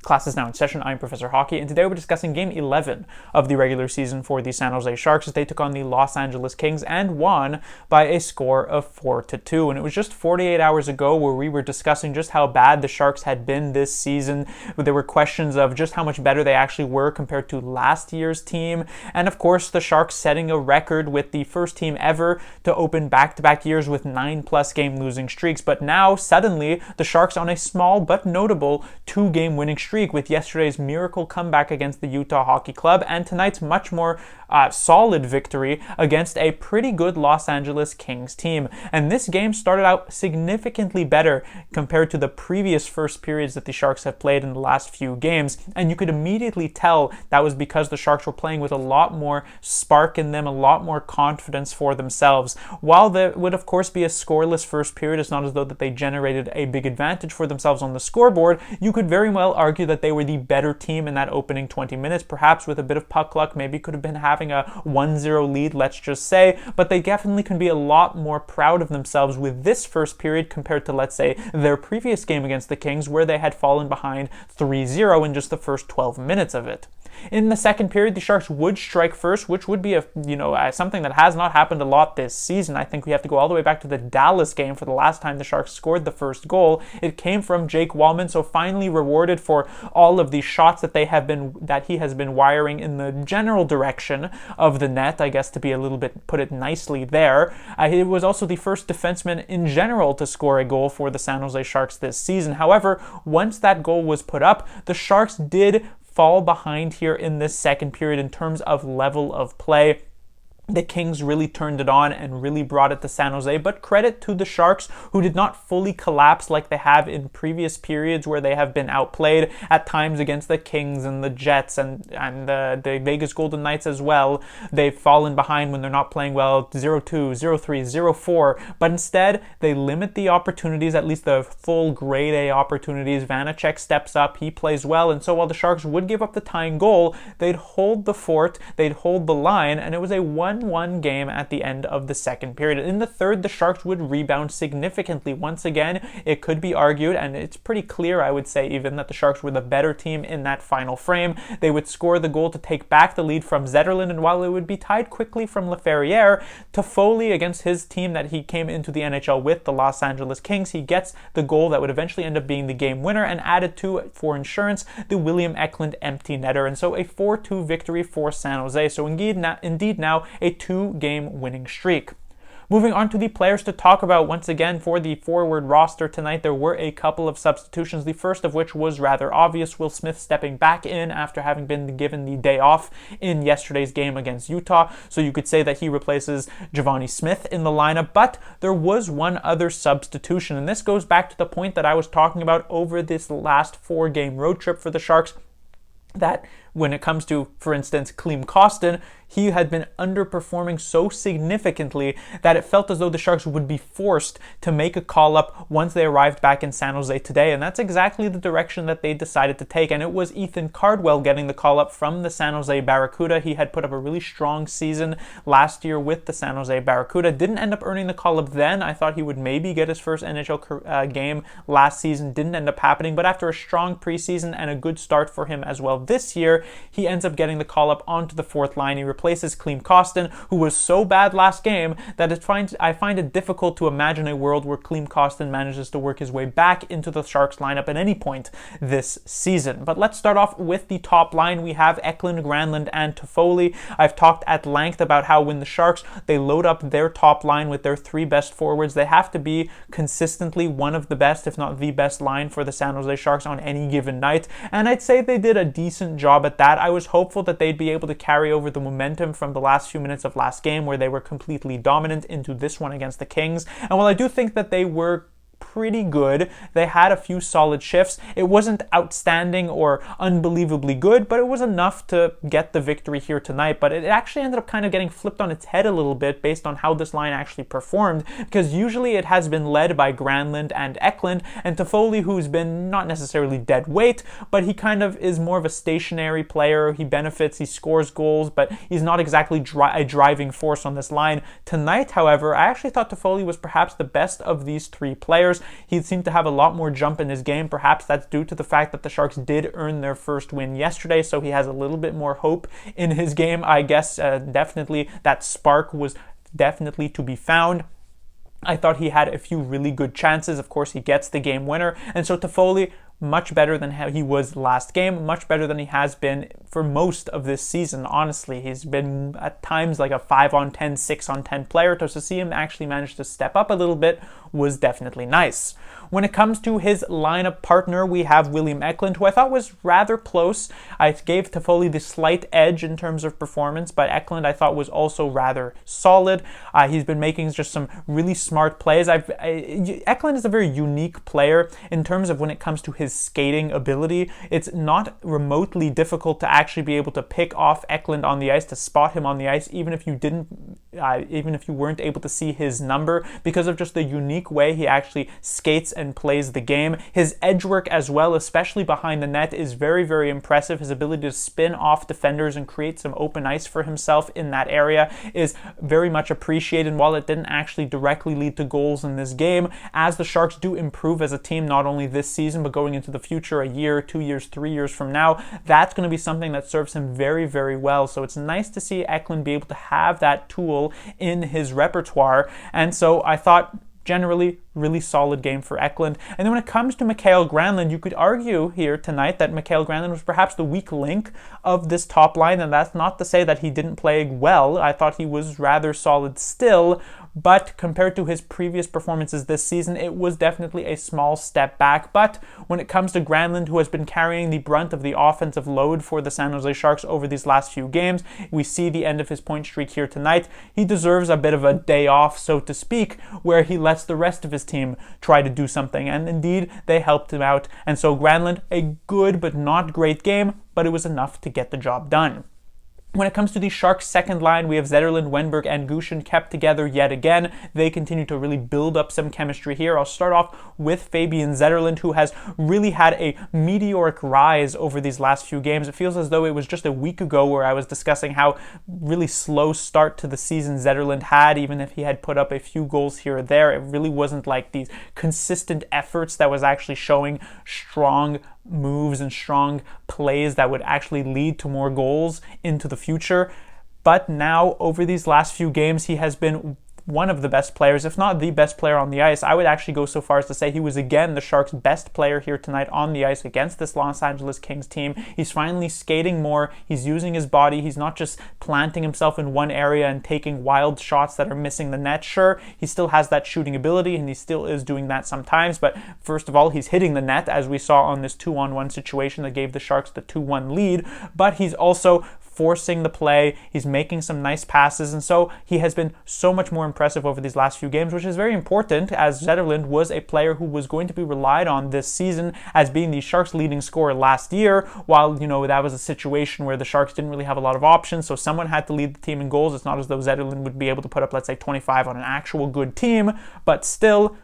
Class is now in session. I'm Professor Hockey, and today we're discussing Game 11 of the regular season for the San Jose Sharks as they took on the Los Angeles Kings and won by a score of 4-2. And it was just 48 hours ago where we were discussing just how bad the Sharks had been this season. There were questions of just how much better they actually were compared to last year's team. And of course, the Sharks setting a record with the first team ever to open back-to-back years with 9+ game losing streaks. But now, suddenly, the Sharks on a small but notable 2-game winning streak with yesterday's miracle comeback against the Utah Hockey Club and tonight's much more solid victory against a pretty good Los Angeles Kings team. And this game started out significantly better compared to the previous first periods that the Sharks have played in the last few games. And you could immediately tell that was because the Sharks were playing with a lot more spark in them, a lot more confidence for themselves. While there would of course be a scoreless first period, it's not as though that they generated a big advantage for themselves on the scoreboard. You could very well argue that they were the better team in that opening 20 minutes, perhaps with a bit of puck luck, maybe could have been having a 1-0 lead, let's just say, but they definitely can be a lot more proud of themselves with this first period compared to, let's say, their previous game against the Kings where they had fallen behind 3-0 in just the first 12 minutes of it. In the second period, the Sharks would strike first, which would be something that has not happened a lot this season. I think we have to go all the way back to the Dallas game for the last time the Sharks scored the first goal. It came from Jake Wallman, so finally rewarded for all of the shots that he has been wiring in the general direction of the net, I guess, to be a little bit, put it nicely there. It was also the first defenseman in general to score a goal for the San Jose Sharks this season. However, once that goal was put up, the Sharks did fall behind here in this second period in terms of level of play. The Kings really turned it on and really brought it to San Jose, but credit to the Sharks, who did not fully collapse like they have in previous periods where they have been outplayed at times against the Kings and the Jets and the Vegas Golden Knights as well. They've fallen behind when they're not playing well, 0-2, 0-3, 0-4, but instead they limit the opportunities, at least the full grade A opportunities. Vanacek steps up, he plays well, and so while the Sharks would give up the tying goal, they'd hold the fort, they'd hold the line, and it was a 1-1 game at the end of the second period. In the third, the Sharks would rebound significantly. Once again, it could be argued, and it's pretty clear, I would say even, that the Sharks were the better team in that final frame. They would score the goal to take back the lead from Zetterlund, and while it would be tied quickly from Laferriere, Toffoli, against his team that he came into the NHL with, the Los Angeles Kings, he gets the goal that would eventually end up being the game winner, and added to, for insurance, the William Eklund empty netter. And so a 4-2 victory for San Jose. So indeed now a 2-game winning streak. Moving on to the players to talk about once again for the forward roster tonight, there were a couple of substitutions, the first of which was rather obvious. Will Smith stepping back in after having been given the day off in yesterday's game against Utah, so you could say that he replaces Giovanni Smith in the lineup, but there was one other substitution, and this goes back to the point that I was talking about over this last 4-game road trip for the Sharks, that when it comes to, for instance, Klim Kostin, he had been underperforming so significantly that it felt as though the Sharks would be forced to make a call-up once they arrived back in San Jose today, and that's exactly the direction that they decided to take, and it was Ethan Cardwell getting the call-up from the San Jose Barracuda. He had put up a really strong season last year with the San Jose Barracuda, didn't end up earning the call-up then. I thought he would maybe get his first NHL game last season, didn't end up happening, but after a strong preseason and a good start for him as well this year, he ends up getting the call-up onto the fourth line. He replaces Klim Kostin, who was so bad last game that I find it difficult to imagine a world where Klim Kostin manages to work his way back into the Sharks lineup at any point this season. But let's start off with the top line. We have Eklund, Granlund, and Toffoli. I've talked at length about how when the Sharks, they load up their top line with their 3 best forwards, they have to be consistently one of the best, if not the best line for the San Jose Sharks on any given night, and I'd say they did a decent job at that. I was hopeful that they'd be able to carry over the momentum from the last few minutes of last game where they were completely dominant into this one against the Kings. And while I do think that they were pretty good. They had a few solid shifts. It wasn't outstanding or unbelievably good, but it was enough to get the victory here tonight. But it actually ended up kind of getting flipped on its head a little bit based on how this line actually performed, because usually it has been led by Granlund and Eklund, and Toffoli, who's been not necessarily dead weight, but he kind of is more of a stationary player. He benefits, he scores goals, but he's not exactly a driving force on this line. Tonight, however, I actually thought Toffoli was perhaps the best of these three players. players. He seemed to have a lot more jump in his game. Perhaps that's due to the fact that the Sharks did earn their first win yesterday, so he has a little bit more hope in his game. I guess definitely that spark was definitely to be found. I thought he had a few really good chances. Of course, he gets the game winner. And so Toffoli, much better than how he was last game, much better than he has been for most of this season, honestly. He's been at times like a 5-on-10, 6-on-10 player, so to see him actually manage to step up a little bit was definitely nice. When it comes to his lineup partner, we have William Eklund, who I thought was rather close. I gave Toffoli the slight edge in terms of performance, but Eklund I thought was also rather solid. He's been making just some really smart plays. Eklund is a very unique player in terms of when it comes to his skating ability. It's not remotely difficult to actually be able to pick off Eklund on the ice, to spot him on the ice, even if you weren't able to see his number, because of just the unique way he actually skates and plays the game. His edge work as well, especially behind the net, is very, very impressive. His ability to spin off defenders and create some open ice for himself in that area is very much appreciated. And while it didn't actually directly lead to goals in this game, as the Sharks do improve as a team, not only this season, but going into the future, a year, 2 years, 3 years from now, that's going to be something that serves him very, very well. So it's nice to see Eklund be able to have that tool in his repertoire. And so I thought, generally, really solid game for Eklund. And then when it comes to Mikael Granlund, you could argue here tonight that Mikael Granlund was perhaps the weak link of this top line, and that's not to say that he didn't play well. I thought he was rather solid still, but compared to his previous performances this season, it was definitely a small step back. But when it comes to Granlund, who has been carrying the brunt of the offensive load for the San Jose Sharks over these last few games, we see the end of his point streak here tonight. He deserves a bit of a day off, so to speak, where he lets the rest of his team try to do something, and indeed they helped him out. And so Granlund, a good but not great game, but it was enough to get the job done. When it comes to the Sharks' second line, we have Zetterlund, Wenberg, and Gushchin kept together yet again. They continue to really build up some chemistry here. I'll start off with Fabian Zetterlund, who has really had a meteoric rise over these last few games. It feels as though it was just a week ago where I was discussing how really slow start to the season Zetterlund had, even if he had put up a few goals here or there. It really wasn't like these consistent efforts that was actually showing strong moves and strong plays that would actually lead to more goals into the future. But now, over these last few games, he has been one of the best players, if not the best player on the ice. I would actually go so far as to say he was again the Sharks' best player here tonight on the ice against this Los Angeles Kings team. He's finally skating more. He's using his body. He's not just planting himself in one area and taking wild shots that are missing the net. Sure, he still has that shooting ability, and he still is doing that sometimes, but first of all, he's hitting the net, as we saw on this 2-on-1 situation that gave the Sharks the 2-1 lead, but he's also forcing the play. He's making some nice passes, and so he has been so much more impressive over these last few games, which is very important, as Zetterlund was a player who was going to be relied on this season as being the Sharks' leading scorer last year, while, that was a situation where the Sharks didn't really have a lot of options, so someone had to lead the team in goals. It's not as though Zetterlund would be able to put up, let's say, 25 on an actual good team, but still,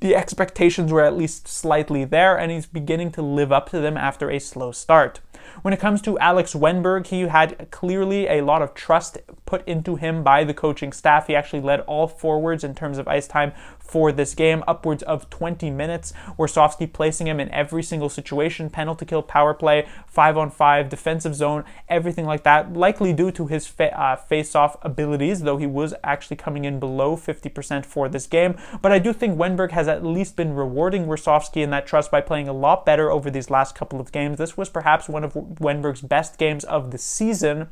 the expectations were at least slightly there, and he's beginning to live up to them after a slow start. When it comes to Alex Wenberg, he had clearly a lot of trust put into him by the coaching staff. He actually led all forwards in terms of ice time for this game, upwards of 20 minutes. Warsofsky placing him in every single situation, penalty kill, power play, 5-on-5, defensive zone, everything like that, likely due to his face-off abilities, though he was actually coming in below 50% for this game. But I do think Wenberg has at least been rewarding Warsofsky in that trust by playing a lot better over these last couple of games. This was perhaps one of Wenberg's best games of the season,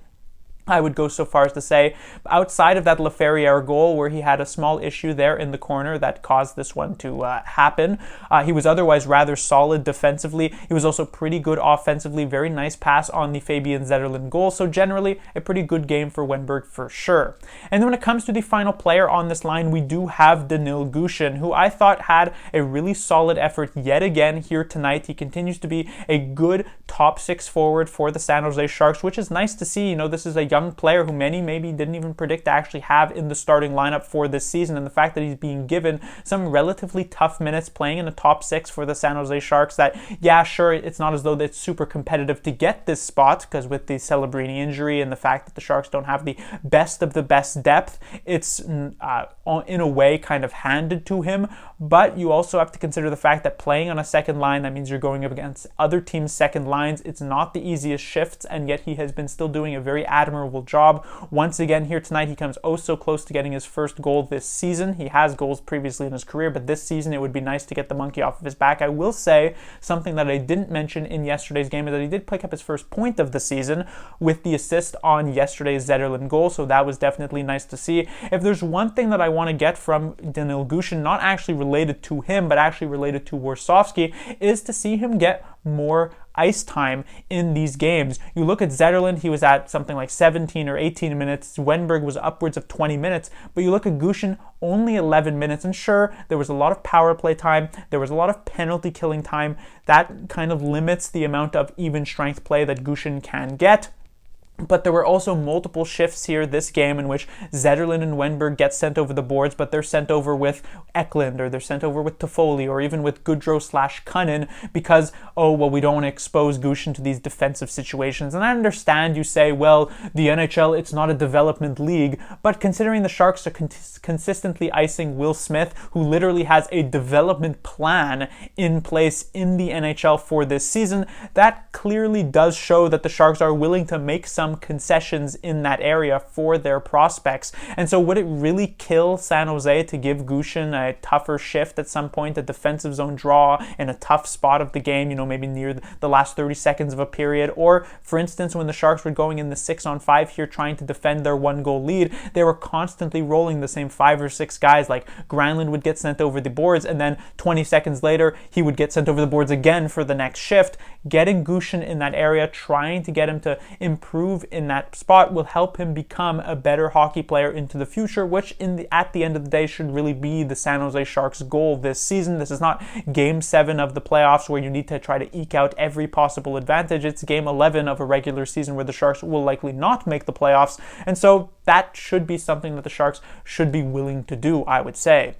I would go so far as to say, outside of that Laferriere goal where he had a small issue there in the corner that caused this one to happen. He was otherwise rather solid defensively. He was also pretty good offensively. Very nice pass on the Fabian Zetterlund goal. So generally, a pretty good game for Wenberg for sure. And then when it comes to the final player on this line, we do have Danil Gushchin, who I thought had a really solid effort yet again here tonight. He continues to be a good top six forward for the San Jose Sharks, which is nice to see. You know, this is a young player who many maybe didn't even predict to actually have in the starting lineup for this season, and the fact that he's being given some relatively tough minutes playing in the top six for the San Jose Sharks, that, yeah, sure, it's not as though it's super competitive to get this spot, because with the Celebrini injury and the fact that the Sharks don't have the best of the best depth, it's in a way kind of handed to him. But you also have to consider the fact that playing on a second line, that means you're going up against other teams' second lines. It's not the easiest shifts, and yet he has been still doing a very admirable job. Once again here tonight, he comes oh so close to getting his first goal this season. He has goals previously in his career, but this season it would be nice to get the monkey off of his back. I will say something that I didn't mention in yesterday's game is that he did pick up his first point of the season with the assist on yesterday's Zetterlund goal, so that was definitely nice to see. If there's one thing that I want to get from Danil Gushchin, not actually related to him, but actually related to Warsawski, is to see him get more ice time in these games. You look at Zetterlund, he was at something like 17 or 18 minutes. Wenberg was upwards of 20 minutes. But you look at Gushchin, only 11 minutes. And sure, there was a lot of power play time. There was a lot of penalty killing time. That kind of limits the amount of even strength play that Gushchin can get. But there were also multiple shifts here this game in which Zetterlund and Wenberg get sent over the boards, but they're sent over with Eklund, or they're sent over with Toffoli, or even with Goodrow/Cunnin, because, oh, well, we don't want to expose Gushchin to these defensive situations. And I understand you say, well, the NHL, it's not a development league, but considering the Sharks are consistently icing Will Smith, who literally has a development plan in place in the NHL for this season, that clearly does show that the Sharks are willing to make some concessions in that area for their prospects. And so would it really kill San Jose to give Gushchin a tougher shift at some point, a defensive zone draw in a tough spot of the game, you know, maybe near the last 30 seconds of a period? Or, for instance, when the Sharks were going in the 6-on-5 here trying to defend their one-goal lead, they were constantly rolling the same 5 or 6 guys. Like, Granlund would get sent over the boards, and then 20 seconds later, he would get sent over the boards again for the next shift. Getting Gushchin in that area, trying to get him to improve in that spot, will help him become a better hockey player into the future, which at the end of the day should really be the San Jose Sharks' goal this season. This is not Game 7 of the playoffs where you need to try to eke out every possible advantage. It's Game 11 of a regular season where the Sharks will likely not make the playoffs, and so that should be something that the Sharks should be willing to do, I would say.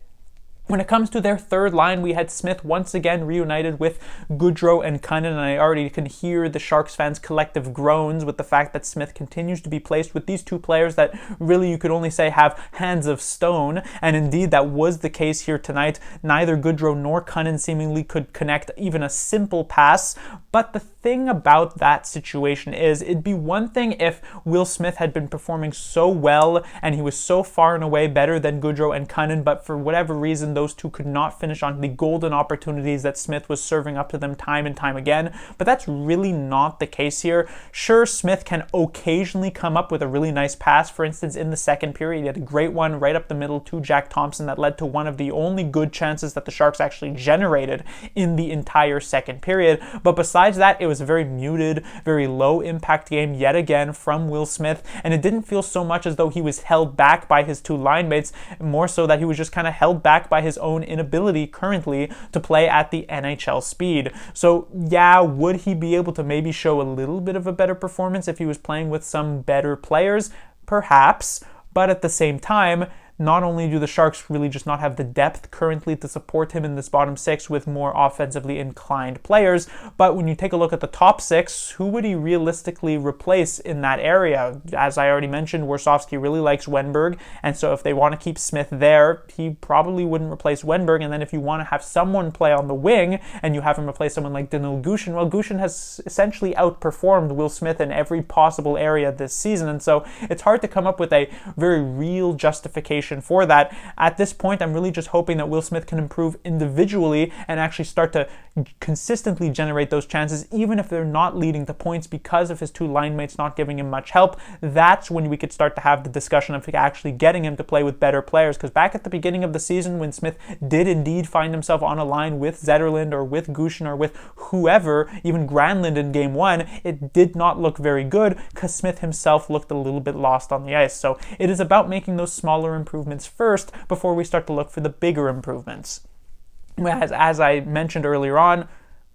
When it comes to their third line, we had Smith once again reunited with Goodrow and Cunnin, and I already can hear the Sharks fans' collective groans with the fact that Smith continues to be placed with these two players that really you could only say have hands of stone, and indeed that was the case here tonight. Neither Goodrow nor Cunnin seemingly could connect even a simple pass, but the thing about that situation is it'd be one thing if Will Smith had been performing so well and he was so far and away better than Goodrow and Cunnin, but for whatever reason those two could not finish on the golden opportunities that Smith was serving up to them time and time again. But that's really not the case here. Sure, Smith can occasionally come up with a really nice pass. For instance, in the second period, he had a great one right up the middle to Jack Thompson that led to one of the only good chances that the Sharks actually generated in the entire second period. But besides that, it was a very muted, very low impact game yet again from Will Smith, and it didn't feel so much as though he was held back by his two line mates, more so that he was just kind of held back by his own inability currently to play at the NHL speed. So yeah, would he be able to maybe show a little bit of a better performance if he was playing with some better players? Perhaps, but at the same time, not only do the Sharks really just not have the depth currently to support him in this bottom six with more offensively inclined players, but when you take a look at the top six, who would he realistically replace in that area? As I already mentioned, Warsawski really likes Wenberg, and so if they want to keep Smith there, he probably wouldn't replace Wenberg. And then if you want to have someone play on the wing and you have him replace someone like Danil Gushchin, well, Gushchin has essentially outperformed Will Smith in every possible area this season, and so it's hard to come up with a very real justification for that. At this point, I'm really just hoping that Will Smith can improve individually and actually start to consistently generate those chances, even if they're not leading to points because of his two line mates not giving him much help. That's when we could start to have the discussion of actually getting him to play with better players, because back at the beginning of the season, when Smith did indeed find himself on a line with Zetterlund or with Gushchin or with whoever, even Granlund in Game 1, it did not look very good because Smith himself looked a little bit lost on the ice. So it is about making those smaller improvements first before we start to look for the bigger improvements. As I mentioned earlier on,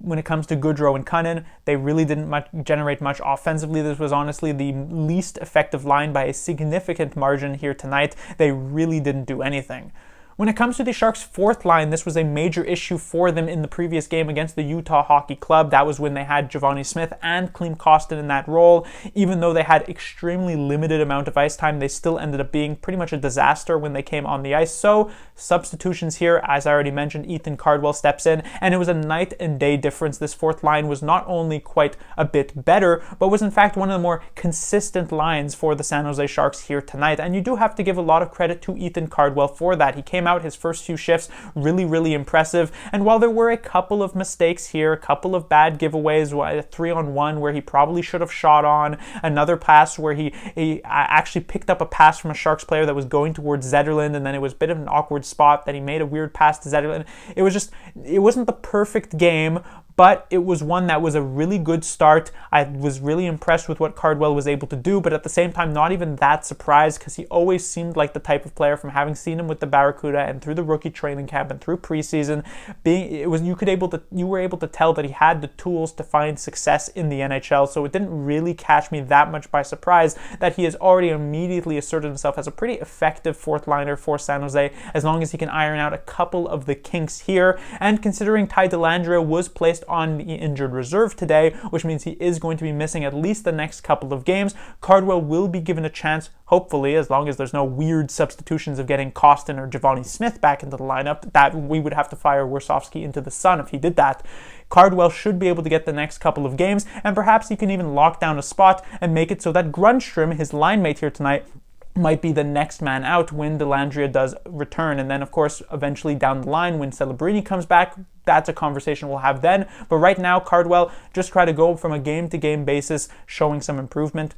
when it comes to Goodrow and Cunnin, they really didn't generate much offensively. This was honestly the least effective line by a significant margin here tonight. They really didn't do anything. When it comes to the Sharks' fourth line, this was a major issue for them in the previous game against the Utah Hockey Club. That was when they had Giovanni Smith and Klim Kostin in that role. Even though they had extremely limited amount of ice time, they still ended up being pretty much a disaster when they came on the ice. So substitutions here, as I already mentioned, Ethan Cardwell steps in, and it was a night and day difference. This fourth line was not only quite a bit better, but was in fact one of the more consistent lines for the San Jose Sharks here tonight. And you do have to give a lot of credit to Ethan Cardwell for that. He came out his first few shifts really impressive, and while there were a couple of mistakes here, a couple of bad giveaways, a 3-on-1 where he probably should have shot on, another pass where he actually picked up a pass from a Sharks player that was going towards Zetterlund, and then it was a bit of an awkward spot that he made a weird pass to Zetterlund. It wasn't the perfect game, but it was one that was a really good start. I was really impressed with what Cardwell was able to do, but at the same time, not even that surprised, because he always seemed like the type of player, from having seen him with the Barracuda and through the rookie training camp and through preseason, you were able to tell that he had the tools to find success in the NHL. So it didn't really catch me that much by surprise that he has already immediately asserted himself as a pretty effective fourth liner for San Jose, as long as he can iron out a couple of the kinks here. And considering Ty Dellandrea was placed on the injured reserve today, which means he is going to be missing at least the next couple of games, Cardwell will be given a chance, hopefully, as long as there's no weird substitutions of getting Kostin or Giovanni Smith back into the lineup. That we would have to fire Warsofsky into the sun if he did that. Cardwell should be able to get the next couple of games, and perhaps he can even lock down a spot and make it so that Grundstrom, his line mate here tonight, might be the next man out when Dellandrea does return. And then, of course, eventually down the line, when Celebrini comes back, that's a conversation we'll have then. But right now, Cardwell just try to go from a game-to-game basis, showing some improvement.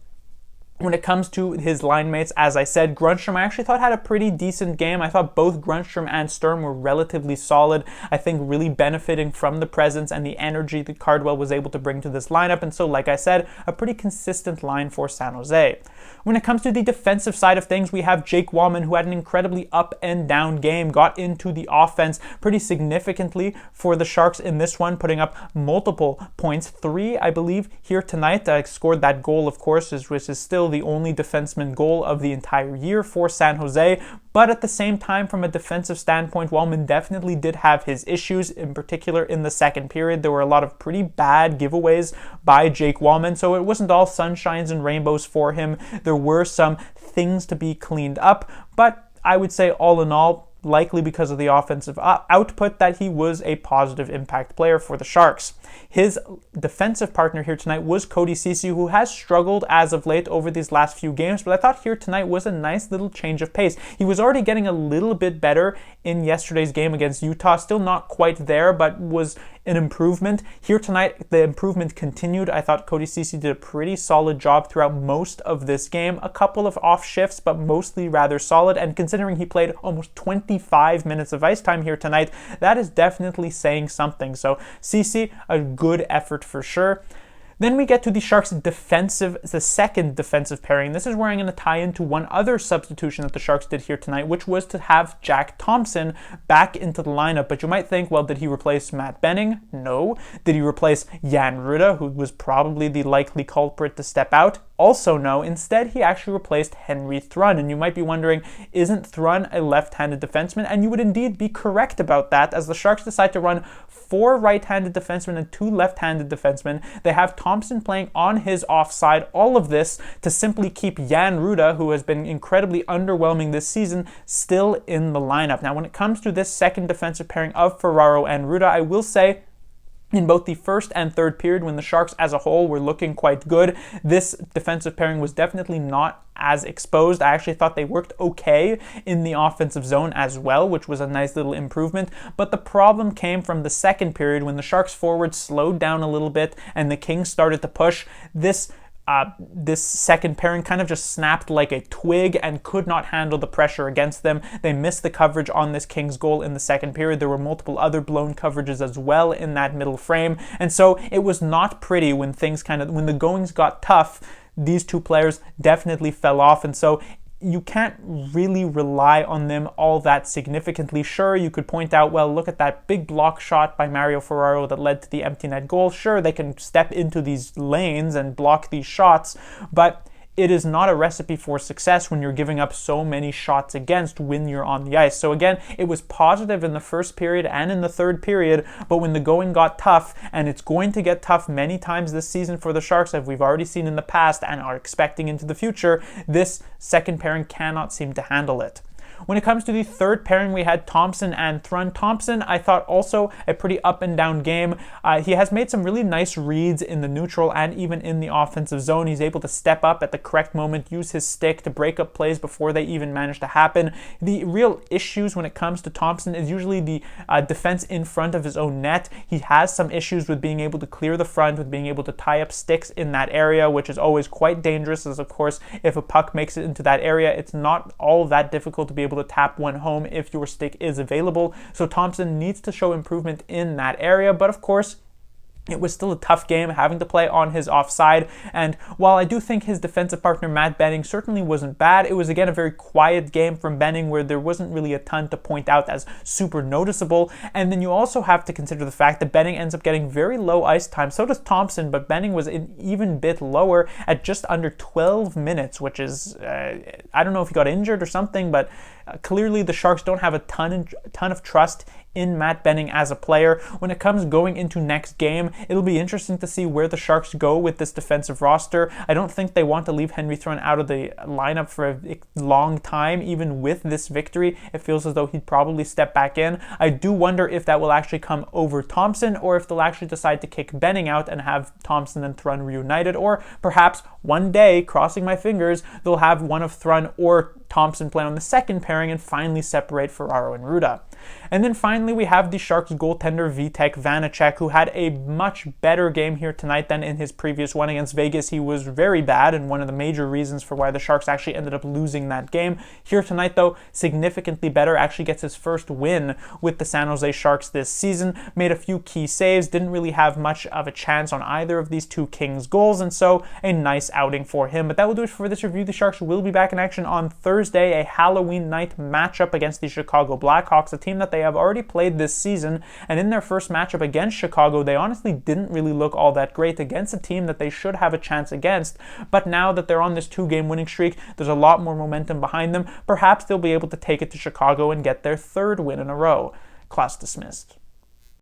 When it comes to his line mates, as I said, Grundstrom I actually thought had a pretty decent game. I thought both Grundstrom and Sturm were relatively solid. I think really benefiting from the presence and the energy that Cardwell was able to bring to this lineup. And so, like I said, a pretty consistent line for San Jose. When it comes to the defensive side of things, we have Jake Wallman, who had an incredibly up and down game, got into the offense pretty significantly for the Sharks in this one, putting up multiple points. 3, I believe, here tonight. Scored that goal, of course, which is still the only defenseman goal of the entire year for San Jose. But at the same time, from a defensive standpoint, Wallman definitely did have his issues, in particular in the second period. There were a lot of pretty bad giveaways by Jake Wallman, so it wasn't all sunshines and rainbows for him. There were some things to be cleaned up, but I would say all in all, likely because of the offensive output, that he was a positive impact player for the Sharks. His defensive partner here tonight was Cody Ceci, who has struggled as of late over these last few games, but I thought here tonight was a nice little change of pace. He was already getting a little bit better in yesterday's game against Utah, still not quite there, but was an improvement. Here tonight, the improvement continued. I thought Cody Ceci did a pretty solid job throughout most of this game. A couple of off shifts, but mostly rather solid. And considering he played almost 25 minutes of ice time here tonight, that is definitely saying something. So Ceci, a good effort for sure. Then we get to the Sharks' the second defensive pairing. This is where I'm going to tie into one other substitution that the Sharks did here tonight, which was to have Jack Thompson back into the lineup. But you might think, well, did he replace Matt Benning? No. Did he replace Jan Rutta, who was probably the likely culprit to step out? Also no. Instead, he actually replaced Henry Thrun. And you might be wondering, isn't Thrun a left-handed defenseman? And you would indeed be correct about that, as the Sharks decide to run 4 right-handed defensemen and 2 left-handed defensemen. They have Thompson playing on his offside. All of this to simply keep Jan Rutta, who has been incredibly underwhelming this season, still in the lineup. Now, when it comes to this second defensive pairing of Ferraro and Rutta, I will say, in both the first and third period, when the Sharks as a whole were looking quite good, this defensive pairing was definitely not as exposed. I actually thought they worked okay in the offensive zone as well, which was a nice little improvement. But the problem came from the second period, when the Sharks forwards slowed down a little bit and the Kings started to push. This second pairing kind of just snapped like a twig and could not handle the pressure against them. They missed the coverage on this Kings goal in the second period. There were multiple other blown coverages as well in that middle frame. And so it was not pretty when the goings got tough. These two players definitely fell off. And so you can't really rely on them all that significantly. Sure, you could point out, well, look at that big block shot by Mario Ferraro that led to the empty net goal. Sure, they can step into these lanes and block these shots, but it is not a recipe for success when you're giving up so many shots against when you're on the ice. So again, it was positive in the first period and in the third period, but when the going got tough, and it's going to get tough many times this season for the Sharks, as we've already seen in the past and are expecting into the future, this second pairing cannot seem to handle it. When it comes to the third pairing, we had Thompson and Thrun. Thompson, I thought, also a pretty up and down game. He has made some really nice reads in the neutral and even in the offensive zone. He's able to step up at the correct moment, use his stick to break up plays before they even manage to happen. The real issues when it comes to Thompson is usually the defense in front of his own net. He has some issues with being able to clear the front, with being able to tie up sticks in that area, which is always quite dangerous, as of course, if a puck makes it into that area, it's not all that difficult to be able to tap one home if your stick is available. So Thompson needs to show improvement in that area, but of course, it was still a tough game, having to play on his offside, and while I do think his defensive partner Matt Benning certainly wasn't bad, it was again a very quiet game from Benning where there wasn't really a ton to point out as super noticeable. And then you also have to consider the fact that Benning ends up getting very low ice time. So does Thompson, but Benning was an even bit lower at just under 12 minutes, which is, I don't know if he got injured or something, but clearly the Sharks don't have a ton of trust in Matt Benning as a player. When it comes going into next game, it'll be interesting to see where the Sharks go with this defensive roster. I don't think they want to leave Henry Thrun out of the lineup for a long time. Even with this victory, it feels as though he'd probably step back in. I do wonder if that will actually come over Thompson, or if they'll actually decide to kick Benning out and have Thompson and Thrun reunited, or perhaps one day, crossing my fingers, they'll have one of Thrun or Thompson play on the second pairing and finally separate Ferraro and Ruda. And then finally, we have the Sharks goaltender Vitek Vanacek, who had a much better game here tonight than in his previous one against Vegas. He was very bad, and one of the major reasons for why the Sharks actually ended up losing that game. Here tonight, though, significantly better, actually gets his first win with the San Jose Sharks this season, made a few key saves, didn't really have much of a chance on either of these two Kings goals, and so a nice outing for him. But that will do it for this review. The Sharks will be back in action on Thursday, a Halloween night matchup against the Chicago Blackhawks, a team that they have already played this season, and in their first matchup against Chicago, they honestly didn't really look all that great against a team that they should have a chance against. But now that they're on this 2-game winning streak, there's a lot more momentum behind them. Perhaps they'll be able to take it to Chicago and get their third win in a row. Class dismissed.